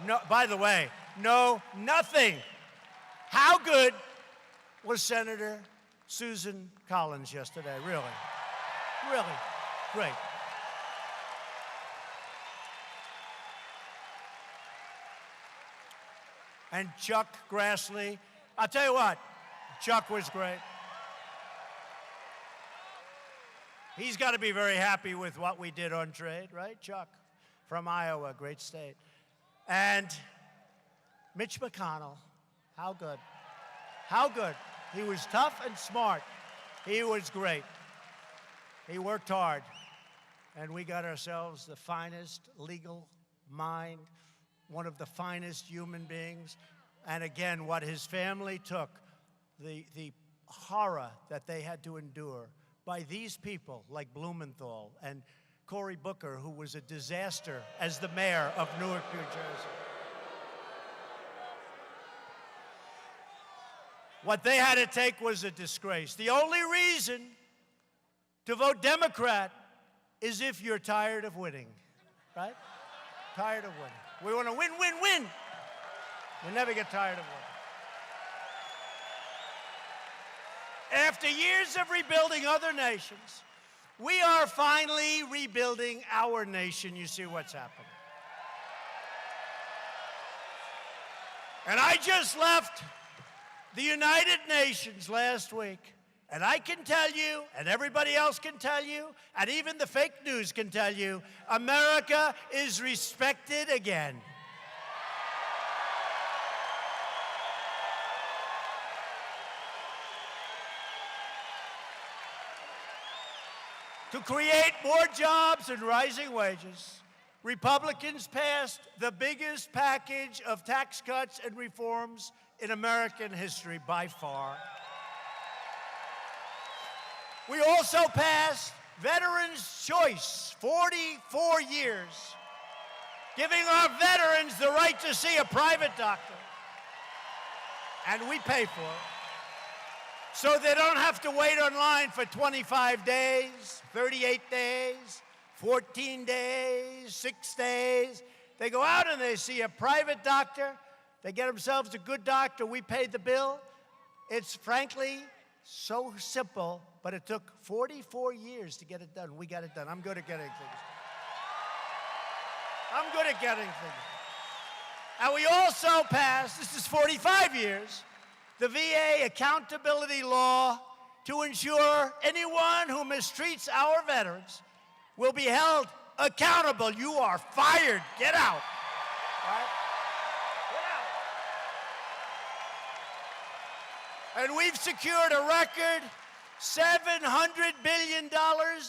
No, by the way, no nothing. How good was Senator Susan Collins yesterday? Really, really great. And Chuck Grassley, I'll tell you what, Chuck was great. He's got to be very happy with what we did on trade, right, Chuck? From Iowa, great state. And Mitch McConnell, how good? How good? He was tough and smart. He was great. He worked hard. And we got ourselves the finest legal mind, one of the finest human beings. And again, what his family took, the horror that they had to endure by these people like Blumenthal and Cory Booker, who was a disaster as the mayor of Newark, New Jersey. What they had to take was a disgrace. The only reason to vote Democrat is if you're tired of winning, right? Tired of winning. We want to win, win, win. We never get tired of winning. After years of rebuilding other nations, we are finally rebuilding our nation. You see what's happening. And I just left the United Nations last week, and I can tell you, and everybody else can tell you, and even the fake news can tell you, America is respected again. To create more jobs and rising wages, Republicans passed the biggest package of tax cuts and reforms in American history by far. We also passed Veterans' Choice, 44 years, giving our veterans the right to see a private doctor. And we pay for it. So they don't have to wait online for 25 days, 38 days, 14 days, 6 days. They go out and they see a private doctor. They get themselves a good doctor. We pay the bill. It's frankly so simple, but it took 44 years to get it done. We got it done. I'm good at getting things. I'm good at getting things. And we also passed, this is 45 years, the VA accountability law to ensure anyone who mistreats our veterans will be held accountable. You are fired. Get out. Right? Get out. And we've secured a record $700 billion,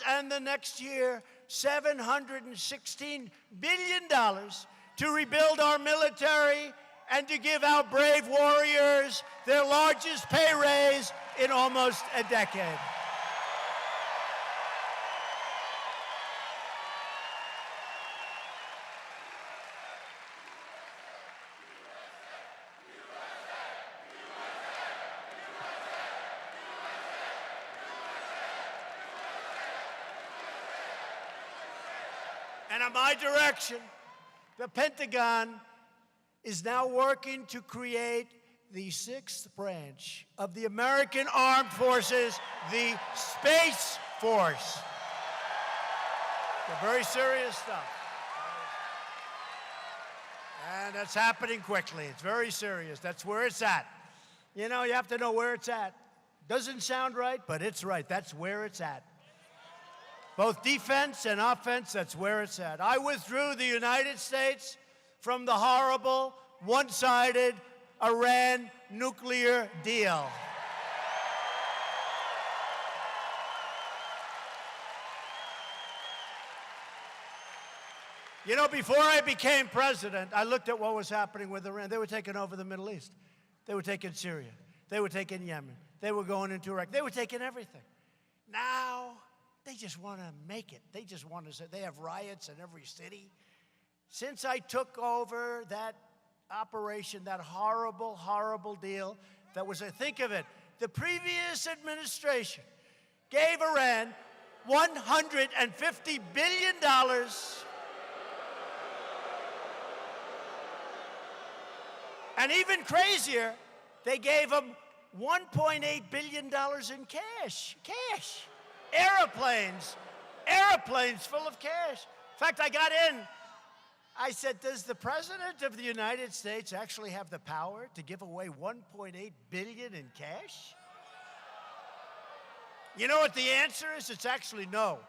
and the next year, $716 billion to rebuild our military and to give our brave warriors their largest pay raise in almost a decade. And at my direction, the Pentagon is now working to create the sixth branch of the American Armed Forces, the Space Force. It's very serious stuff. And that's happening quickly. It's very serious. That's where it's at. You know, you have to know where it's at. Doesn't sound right, but it's right. That's where it's at. Both defense and offense, that's where it's at. I withdrew the United States from the horrible, one-sided Iran nuclear deal. You know, before I became president, I looked at what was happening with Iran. They were taking over the Middle East. They were taking Syria. They were taking Yemen. They were going into Iraq. They were taking everything. Now, they just want to make it. They just want to say, they have riots in every city. Since I took over that operation, that horrible, horrible deal that was, think of it, the previous administration gave Iran $150 billion. And even crazier, they gave them $1.8 billion in cash. Cash. Airplanes full of cash. In fact, I got in. I said, does the President of the United States actually have the power to give away $1.8 billion in cash? You know what the answer is? It's actually no.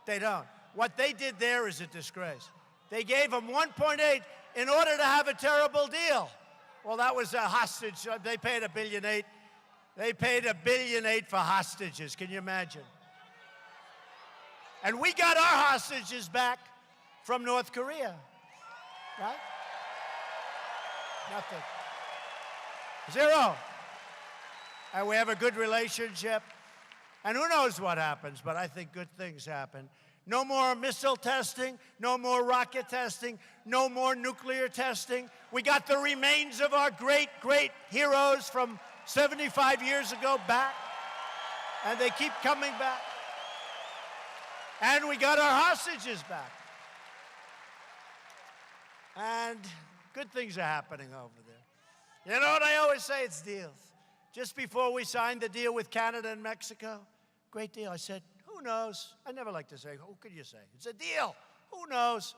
They don't. What they did there is a disgrace. They gave them 1.8 in order to have a terrible deal. Well, that was a hostage. They paid $1.8 billion. They paid $1.8 billion for hostages. Can you imagine? And we got our hostages back from North Korea, right? Nothing. Zero. And we have a good relationship. And who knows what happens, but I think good things happen. No more missile testing, no more rocket testing, no more nuclear testing. We got the remains of our great, great heroes from 75 years ago back, and they keep coming back. And we got our hostages back. And good things are happening over there. You know what I always say? It's deals. Just before we signed the deal with Canada and Mexico, great deal, I said, who knows? I never like to say, who could you say? It's a deal. Who knows?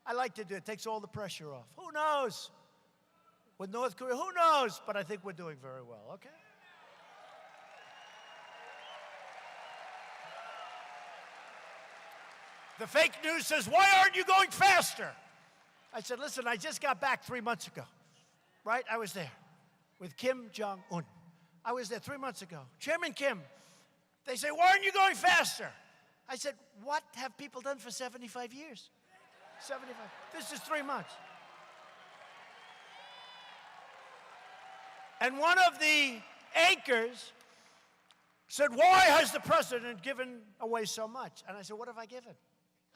I like to do it. It takes all the pressure off. Who knows? With North Korea, who knows? But I think we're doing very well, okay? The fake news says, why aren't you going faster? I said, listen, I just got back 3 months ago, right? I was there with Kim Jong-un. I was there 3 months ago. Chairman Kim, they say, why aren't you going faster? I said, what have people done for 75 years? 75. This is 3 months. And one of the anchors said, why has the president given away so much? And I said, what have I given?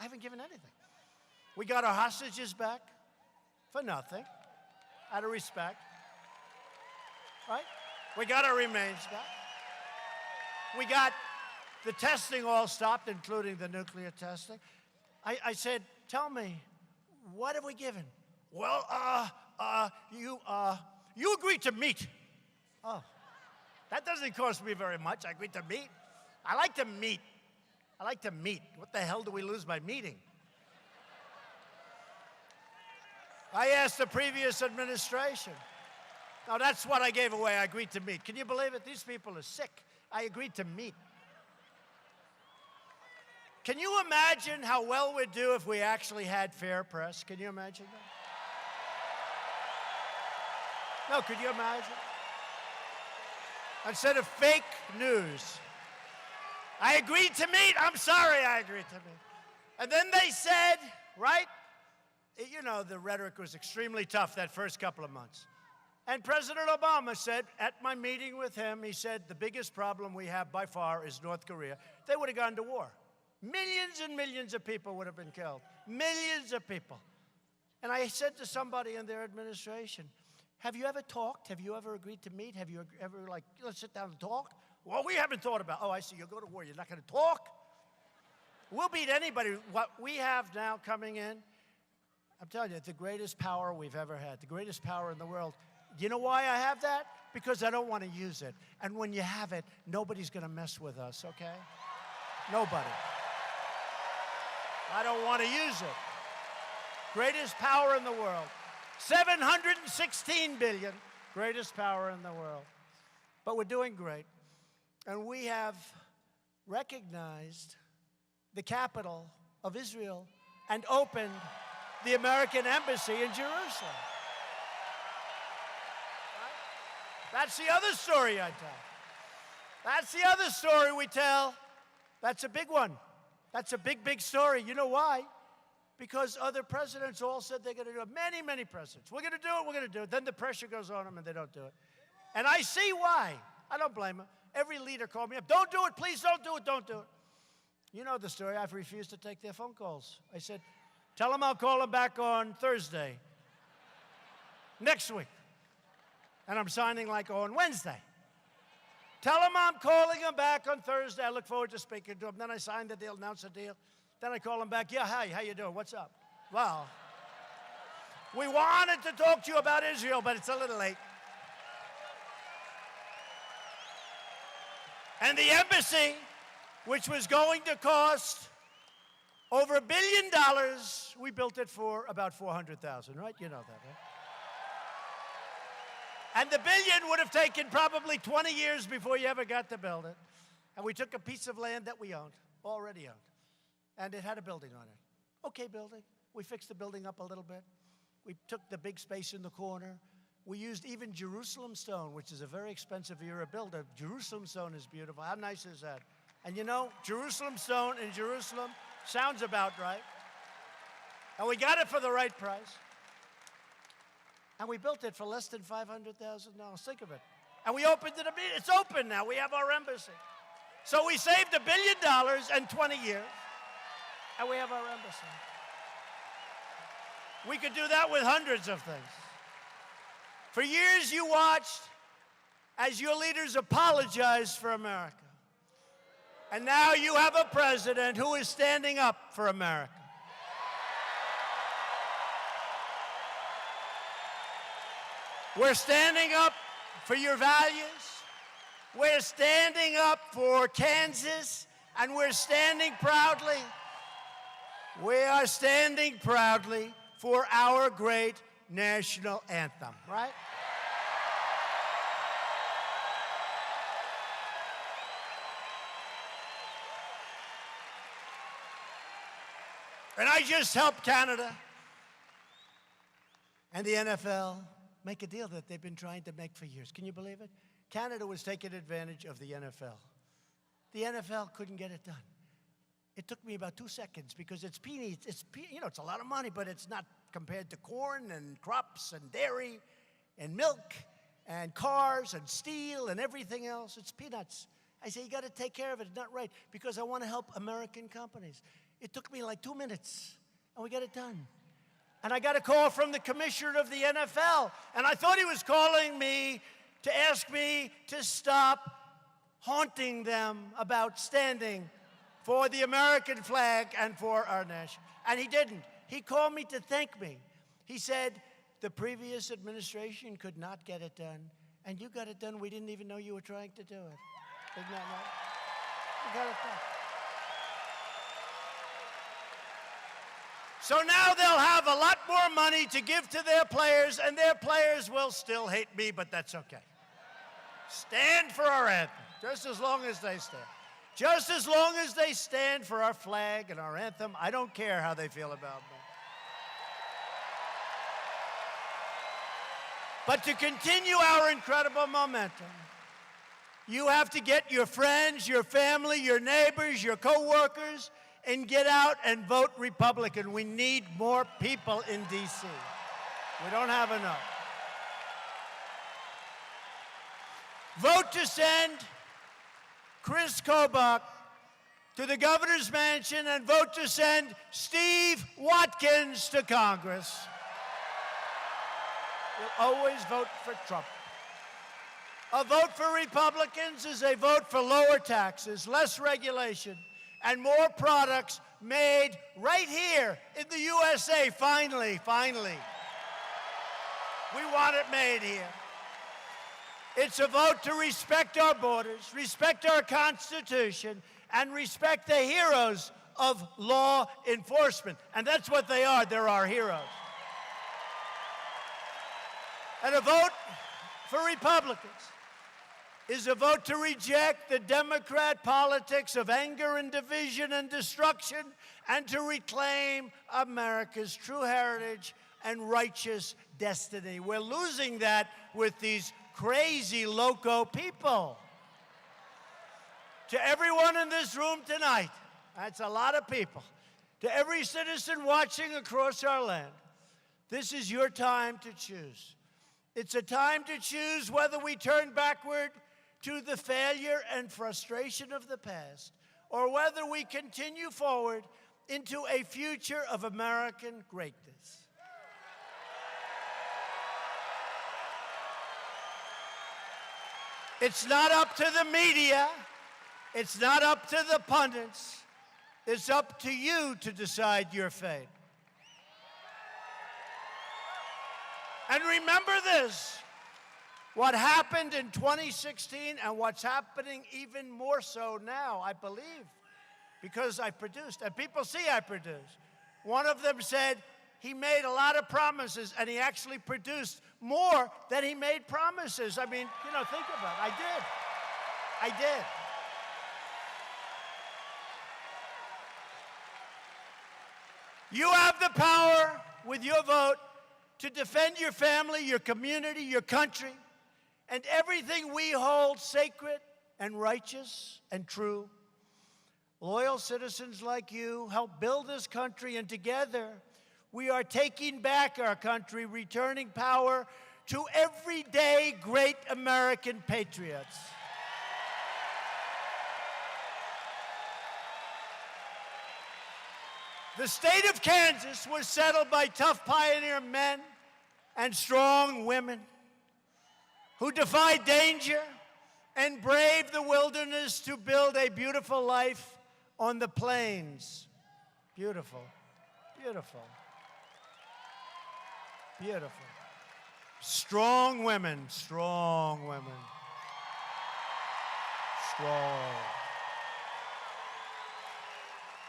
I haven't given anything. We got our hostages back for nothing, out of respect, right? We got our remains back. We got the testing all stopped, including the nuclear testing. I said, tell me, what have we given? Well, you agreed to meet. Oh, that doesn't cost me very much. I agreed to meet. I like to meet. I like to meet. What the hell do we lose by meeting? I asked the previous administration. Now, that's what I gave away. I agreed to meet. Can you believe it? These people are sick. I agreed to meet. Can you imagine how well we'd do if we actually had fair press? Can you imagine that? No, could you imagine? Instead of fake news. I agreed to meet. I'm sorry I agreed to meet. And then they said, right? You know, the rhetoric was extremely tough that first couple of months. And President Obama said, at my meeting with him, he said, the biggest problem we have by far is North Korea. They would have gone to war. Millions and millions of people would have been killed. Millions of people. And I said to somebody in their administration, have you ever talked? Have you ever agreed to meet? Have you ever, like, let's sit down and talk? Well, we haven't thought about it. Oh, I see. You'll go to war. You're not going to talk? We'll beat anybody. What we have now coming in, I'm telling you, it's the greatest power we've ever had, the greatest power in the world. You know why I have that? Because I don't want to use it. And when you have it, nobody's going to mess with us, okay? Nobody. I don't want to use it. Greatest power in the world. 716 billion, greatest power in the world. But we're doing great. And we have recognized the capital of Israel and opened the American embassy in Jerusalem. Right? That's the other story I tell. That's the other story we tell. That's a big one. That's a big, big story. You know why? Because other presidents all said they're going to do it. Many, many presidents. We're going to do it, we're going to do it. Then the pressure goes on them and they don't do it. And I see why. I don't blame them. Every leader called me up. Don't do it, please don't do it, don't do it. You know the story. I've refused to take their phone calls. I said, tell them I'll call them back on Thursday. Next week. And I'm signing like on Wednesday. Tell them I'm calling them back on Thursday. I look forward to speaking to them. Then I sign the deal, announce the deal. Then I call them back. Yeah, hi, how you doing? What's up? Well, we wanted to talk to you about Israel, but it's a little late. And the embassy, which was going to cost over $1 billion, we built it for about $400,000, right? You know that, right? And the billion would have taken probably 20 years before you ever got to build it. And we took a piece of land that we owned, already owned, and it had a building on it. Okay, building. We fixed the building up a little bit. We took the big space in the corner. We used even Jerusalem stone, which is a very expensive era builder. Jerusalem stone is beautiful. How nice is that? And you know, Jerusalem stone in Jerusalem sounds about right. And we got it for the right price. And we built it for less than $500,000. Think of it. And we opened it. It's open now. We have our embassy. So we saved $1 billion and 20 years. And we have our embassy. We could do that with hundreds of things. For years you watched as your leaders apologized for America. And now you have a president who is standing up for America. We're standing up for your values. We're standing up for Kansas, and we're standing proudly. We are standing proudly for our great national anthem, right? And I just helped Canada and the NFL make a deal that they've been trying to make for years. Can you believe it? Canada was taking advantage of the NFL. The NFL couldn't get it done. It took me about 2 seconds because it's peanuts. It's a lot of money, but it's not compared to corn and crops and dairy and milk and cars and steel and everything else. It's peanuts. I say, you got to take care of it. It's not right because I want to help American companies. It took me like 2 minutes, and we got it done. And I got a call from the commissioner of the NFL, and I thought he was calling me to ask me to stop haunting them about standing for the American flag and for our nation. And he didn't. He called me to thank me. He said, the previous administration could not get it done, and you got it done. We didn't even know you were trying to do it. Isn't that right? You got it done. So now they'll have a lot more money to give to their players, and their players will still hate me, but that's okay. Stand for our anthem, just as long as they stand. Just as long as they stand for our flag and our anthem, I don't care how they feel about me. But to continue our incredible momentum, you have to get your friends, your family, your neighbors, your co-workers, and get out and vote Republican. We need more people in D.C. We don't have enough. Vote to send Chris Kobach to the governor's mansion and vote to send Steve Watkins to Congress. We'll always vote for Trump. A vote for Republicans is a vote for lower taxes, less regulation, and more products made right here in the USA, finally. We want it made here. It's a vote to respect our borders, respect our Constitution, and respect the heroes of law enforcement. And that's what they are. They're our heroes. And a vote for Republicans is a vote to reject the Democrat politics of anger and division and destruction, and to reclaim America's true heritage and righteous destiny. We're losing that with these crazy loco people. To everyone in this room tonight, that's a lot of people, to every citizen watching across our land, this is your time to choose. It's a time to choose whether we turn backward to the failure and frustration of the past, or whether we continue forward into a future of American greatness. It's not up to the media. It's not up to the pundits. It's up to you to decide your fate. And remember this, what happened in 2016 and what's happening even more so now, I believe, because I produced, and people see I produced. One of them said he made a lot of promises, and he actually produced more than he made promises. I mean, you know, think about it. I did. You have the power with your vote to defend your family, your community, your country, and everything we hold sacred and righteous and true. Loyal citizens like you help build this country, and together we are taking back our country, returning power to everyday great American patriots. The state of Kansas was settled by tough pioneer men and strong women who defied danger and braved the wilderness to build a beautiful life on the plains. Beautiful, beautiful, beautiful. Strong women, strong women. Strong.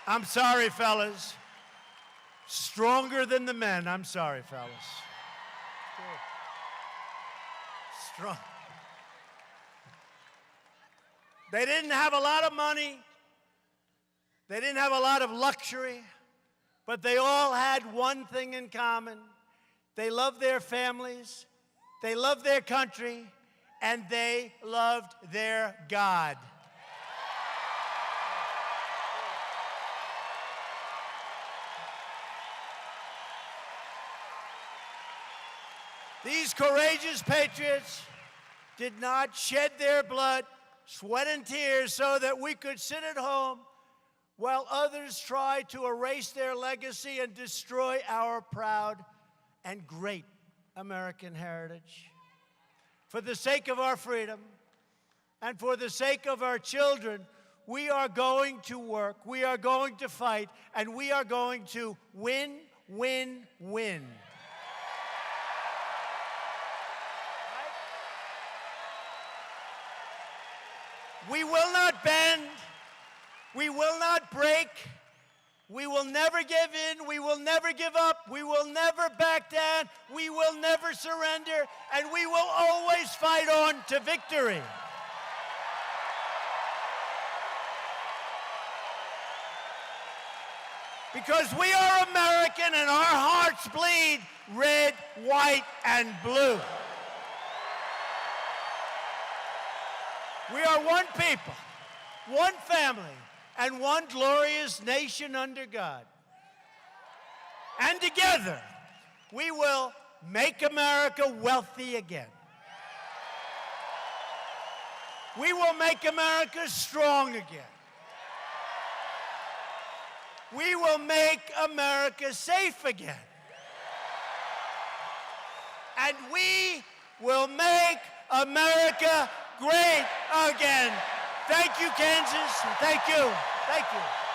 I'm sorry, fellas. Stronger than the men. I'm sorry, fellas. Strong. They didn't have a lot of money. They didn't have a lot of luxury, but they all had one thing in common. They loved their families, they loved their country, and they loved their God. These courageous patriots did not shed their blood, sweat, and tears so that we could sit at home while others tried to erase their legacy and destroy our proud and great American heritage. For the sake of our freedom and for the sake of our children, we are going to work, we are going to fight, and we are going to win, win, win. We will not bend, we will not break, we will never give in, we will never give up, we will never back down, we will never surrender, and we will always fight on to victory. Because we are American and our hearts bleed red, white, and blue. We are one people, one family, and one glorious nation under God. And together, we will make America wealthy again. We will make America strong again. We will make America safe again. And we will make America great again. Thank you, Kansas. Thank you. Thank you.